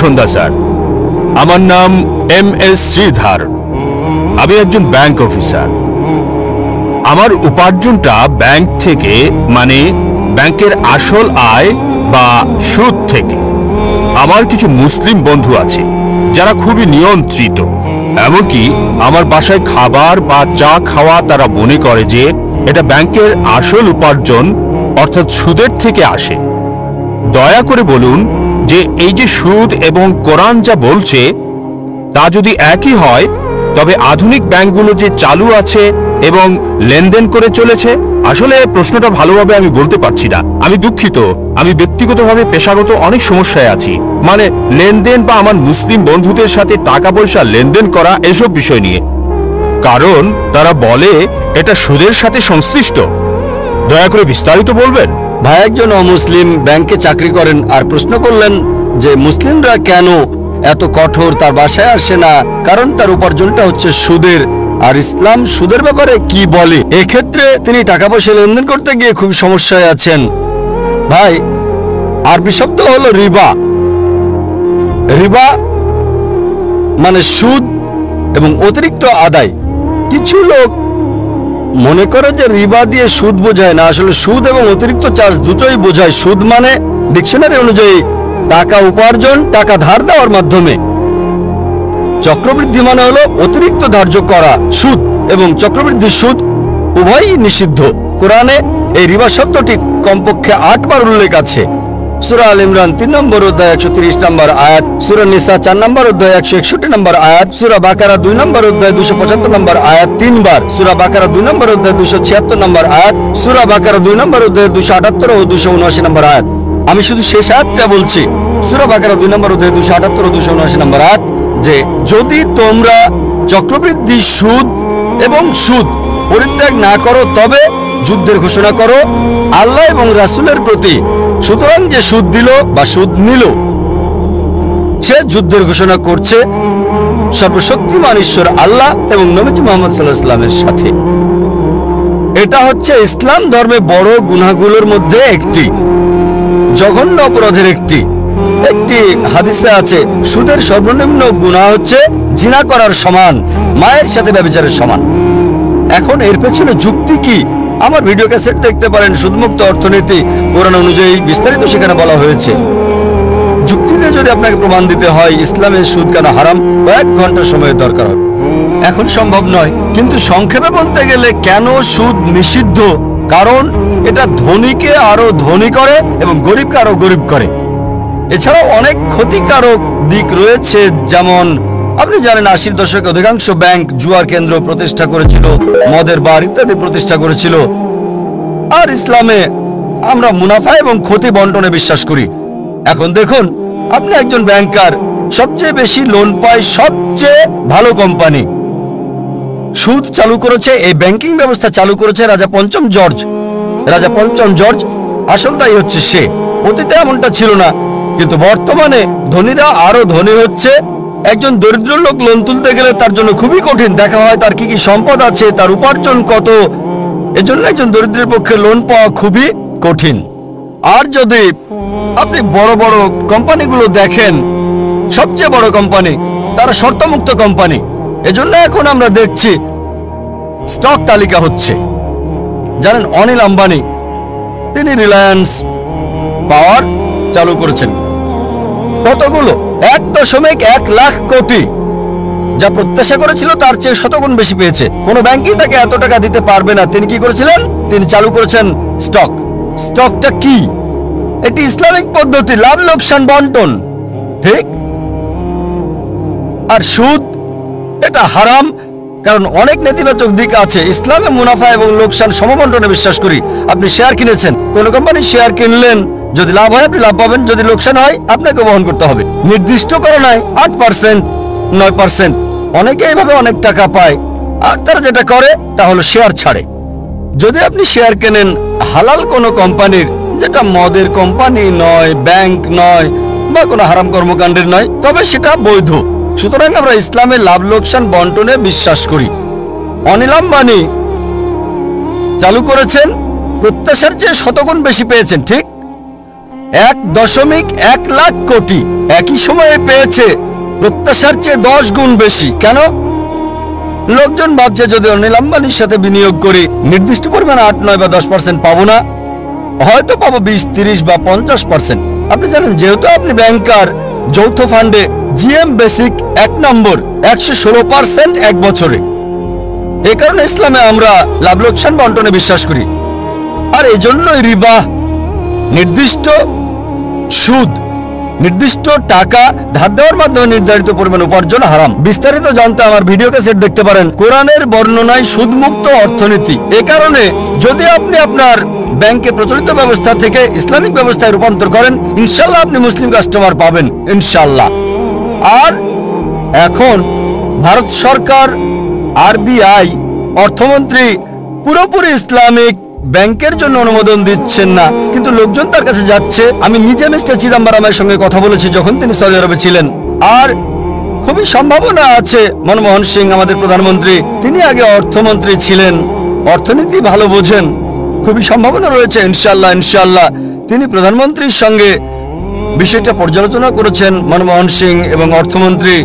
সন্ধ্যা sir. আমার নাম MS Sridhar. আমি একজন ব্যাংক অফিসার। আমার উপার্জনটা ব্যাংক থেকে, মানে ব্যাংকের আসল আয় বা সুদ থেকে। আমার কিছু মুসলিম বন্ধু আছে যারা খুবই নিয়ন্ত্রিত। এমনকি আমার বাসায় খাবার বা চা খাওয়া তারা মনে করে যে এটা ব্যাংকের আসল উপার্জন, অর্থাৎ সুদের থেকে আসে। দয়া করে বলুন যে এই যে সুদ এবং কোরআন যা বলছে তা যদি একই হয়, তবে আধুনিক ব্যাংকগুলো যে চালু আছে এবং লেনদেন করে চলেছে, আসলে প্রশ্নটা ভালোভাবে আমি বলতে পারছি না। আমি দুঃখিত। আমি ব্যক্তিগতভাবে পেশাগত অনেক সমস্যায় আছি, মানে লেনদেন বা আমার মুসলিম বন্ধুদের সাথে টাকা পয়সা লেনদেন করা এসব বিষয় নিয়ে, কারণ তারা বলে এটা সুদের সাথে সংশ্লিষ্ট। দয়া করে বিস্তারিত বলবেন। ভাই একজন অমুসলিম ব্যাংকে চাকরি করেন আর প্রশ্ন করলেন যে মুসলিমরা কেন এত কঠোর, তার বাসায় আসে না, কারণ তার উপার্জনটা হচ্ছে সুদের। আর ইসলাম সুদের ব্যাপারে কি বলে? এক্ষেত্রে তিনি টাকা পয়সা লেনদেন করতে গিয়ে খুব সমস্যায় আছেন। ভাই আরবি শব্দ হলো রিবা। রিবা মানে সুদ এবং অতিরিক্ত আদায়। কিছু লোক মনে করে যে রিবা দিয়ে সুদ বোঝায় না, আসলে সুদ এবং অতিরিক্ত চার্জ দুটোই বোঝায়। সুদ মানে ডিকশনারি অনুযায়ী টাকা উপার্জন, টাকা ধার দেওয়ার মাধ্যমে। চক্রবৃদ্ধি মানে হলো অতিরিক্ত ধার্য করা সুদ, এবং চক্রবৃদ্ধি সুদ উভয়ই নিষিদ্ধ। কোরআনে এই রিবা শব্দটি কমপক্ষে 8 বার উল্লেখ আছে। সূরা আল ইমরান 3 নম্বর অধ্যায় 130 নম্বর আয়াত, সূরা নিসা 4 নম্বর অধ্যায় 161 নম্বর আয়াত, সূরা বাকারা 2 নম্বর অধ্যায় 275 নম্বর আয়াত 3 বার, সূরা বাকারা 2 নম্বর অধ্যায় 276 নম্বর আয়াত, সূরা বাকারা 2 নম্বর অধ্যায় 278 ও 279 নম্বর আয়াত। আমি শুধু শেষ আয়াতটা বলছি, সূরা বাকারা 2 নম্বর অধ্যায় 278 ও 279 নম্বর আয়াত, যে যদি তোমরা চক্রবৃদ্ধি সুদ এবং সুদ পরিত্যাগ না করো তবে যুদ্ধের ঘোষণা করো আল্লাহ এবং রাসূলের প্রতি। সুতরাং যে সুদ দিল বা সুদ নিল সে যুদ্ধের ঘোষণা করছে সর্বশক্তিমান ঈশ্বর আল্লাহ এবং নবীজি মুহাম্মদ সাল্লাল্লাহু আলাইহি ওয়াসাল্লামের সাথে। এটা হচ্ছে ইসলাম ধর্মে বড় গুনাহগুলোর মধ্যে একটি, জঘন্য অপরাধের একটি। একটি হাদিসে আছে সুদের সর্বনিম্ন গুনাহ হচ্ছে জিনা করার সমান, মায়ের সাথে ব্যভিচারের সমান। এখন এর পেছনে যুক্তি কি? আমার ভিডিও ক্যাসেট দেখতে পারেন, সুদমুক্ত অর্থনীতি, কোরআন অনুযায়ী বিস্তারিত সেখানে বলা হয়েছে। যুক্তিতে যদি আপনাকে প্রমাণ দিতে হয় ইসলামের সুদ কেন হারাম, কয়েক ঘন্টা সময়ের দরকার হবে। এখন সম্ভব নয়, কিন্তু সংক্ষেপে বলতে গেলে কেন সুদ নিষিদ্ধ, কারণ এটা ধনীকে আরো ধনী করে এবং গরিবকে আরো গরিব করে। এছাড়াও অনেক ক্ষতিকারক দিক রয়েছে, যেমন আপনি জানেন 80-র দশকে অধিকাংশ ব্যাংক জুয়ার কেন্দ্র প্রতিষ্ঠা করেছিল, মদের বার ইত্যাদি প্রতিষ্ঠা করেছিল। আর ইসলামে আমরা মুনাফা এবং ক্ষতি বন্টনে বিশ্বাস করি। এখন দেখুন, আপনি একজন ব্যাংকার, সবচেয়ে বেশি লোন পায় সবচেয়ে ভালো কোম্পানি। সুদ চালু করেছে, এই ব্যাংকিং ব্যবস্থা চালু করেছে রাজা পঞ্চম জর্জ। রাজা পঞ্চম জর্জ আসল দায়ী হচ্ছে সে। অতীতে এমনটা ছিল না, কিন্তু বর্তমানে ধনীরা আরো ধনী হচ্ছে। একজন দরিদ্র লোক লোন তুলতে গেলে তার জন্য খুবই কঠিন। দেখা হয় তার কি কি সম্পদ আছে, তার উপার্জন কত। এজন্য একজন দরিদ্রের পক্ষে লোন পাওয়া খুবই কঠিন। আর যদি আপনি বড় বড় কোম্পানিগুলো দেখেন, সবচেয়ে বড় কোম্পানি তারা শর্তমুক্ত কোম্পানি। এজন্য এখন আমরা দেখছি স্টক তালিকা হচ্ছে। জানেন অনিল আম্বানি, তিনি রিলায়েন্স পাওয়ার চালু করেছেন। কতগুলো? 1.1 লাখ কোটি। যা প্রত্যাশা করেছিল তার চেয়ে শতগুণ বেশি পেয়েছে। কোন ব্যাংকই তাকে এত টাকা দিতে পারবে না। তিনি কি করেছিলেন? তিনি চালু করেছেন স্টক। স্টকটা কি? এটি ইসলামিক পদ্ধতি, লাভ লোকসান বন্টন, ঠিক? আর সুদ এটা হারাম, কারণ অনেক নেতিবাচক দিক আছে। ইসলামে মুনাফা এবং লোকসান সমবন্টনে বিশ্বাস করি। আপনি শেয়ার কিনেছেন, কোন কোম্পানির শেয়ার কিনলেন, যদি লাভ হয় আপনি লাভ পাবেন, যদি লোকসান হয় আপনাকে বহন করতে হবে। নির্দিষ্ট করা নাই 8%, 9%। অনেকে এইভাবে অনেক টাকা পায়। আর তারা যেটা করে তা হলো শেয়ার ছাড়ে। যদি আপনি শেয়ার কেনেন হালাল কোনো কোম্পানির, যেটা মদের কোম্পানি নয়, ব্যাংক নয়, বা কোনো হারাম কর্মকাণ্ডের নয়, তবে সেটা বৈধ। সুতরাং আমরা ইসলামের লাভ লোকসান বন্টনে বিশ্বাস করি। অনিল আম্বানি চালু করেছেন, প্রত্যাশার চেয়ে শতগুণ বেশি পেয়েছেন, ঠিক? 1.1 লাখ কোটি একই সময়ে পেয়েছে প্রত্যাশার চেয়ে 10 গুণ বেশি। কেন? লোকজন ভাবছে যদি অনিল আম্বানির সাথে বিনিয়োগ করি নির্দিষ্ট পরিমাণ 8, 9 বা 10% পাবো না, হয়তো পাবো 20, 30 বা 50%। আপনি জানেন যেহেতু আপনি ব্যাংকার, যৌথ ফান্ডে জিএম বেসিক 1 নম্বর 116% এক বছরে। এই কারণে ইসলামে আমরা লাভ লোকসান বন্টনে বিশ্বাস করি। আর এই জন্যই রিবা, নির্দিষ্ট সুদ, নির্দিষ্ট টাকা ধার দেওয়ার মাধ্যমে নির্ধারিত পরিমাণ উপার্জন হারাম। বিস্তারিত জানতে আমার ভিডিও ক্যাসেট দেখতে পারেন। কোরআনের বর্ণনায় সুদমুক্ত অর্থনীতি। এ কারণে যদি আপনি আপনার ব্যাংকে প্রচলিত ব্যবস্থা থেকে ইসলামিক ব্যবস্থায় রূপান্তর করেন, ইনশাল্লাহ আপনি মুসলিম কাস্টমার পাবেন, ইনশাল্লাহ। আর এখন ভারত সরকার, আরবিআই, অর্থমন্ত্রী পুরোপুরি ইসলামিক ব্যাংকের জন্য অনুমোদন দিচ্ছেন না, কিন্তু লোকজন তার কাছে যাচ্ছে। আমি নিজে মিস্টার চিদাম্বরমের সঙ্গে কথা বলেছি যখন তিনি সৌদি আরবে ছিলেন। আর খুবই সম্ভাবনা আছে মনমোহন সিং আমাদের প্রধানমন্ত্রী, তিনি আগে অর্থমন্ত্রী ছিলেন, অর্থনীতি ভালো বোঝেন, খুবই সম্ভাবনা রয়েছে ইনশাল্লাহ ইনশাল্লাহ তিনি প্রধানমন্ত্রীর সঙ্গে বিষয়টা পর্যালোচনা করেছেন। মনমোহন সিং এবং অর্থমন্ত্রী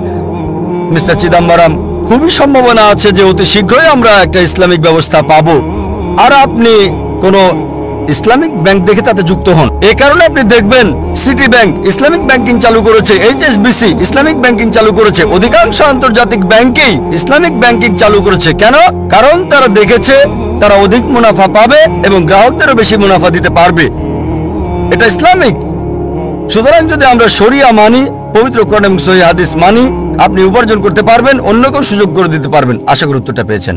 মিস্টার চিদাম্বরম, খুবই সম্ভাবনা আছে যে অতি শীঘ্রই আমরা একটা ইসলামিক ব্যবস্থা পাবো। আর আপনি কোনো ইসলামিক ব্যাংক দেখে তাতে যুক্ত হন। এই কারণে আপনি দেখবেন সিটি ব্যাংক ইসলামিক ব্যাংকিং চালু করেছে, এইচএসবিসি ইসলামিক ব্যাংকিং চালু করেছে, অধিকাংশ আন্তর্জাতিক ব্যাংকেই ইসলামিক ব্যাংকিং চালু করেছে। কেন? কারণ তারা দেখেছে তারা অধিক মুনাফা পাবে এবং গ্রাহকদেরও বেশি মুনাফা দিতে পারবে। এটা ইসলামিক। সুতরাং যদি আমরা শরিয়া মানি, পবিত্র কোরআন এবং সহিহ হাদিস মানি, আপনি উপার্জন করতে পারবেন, অন্য কেউ সুযোগ করে দিতে পারবেন। আশা করি উত্তরটা পেয়েছেন।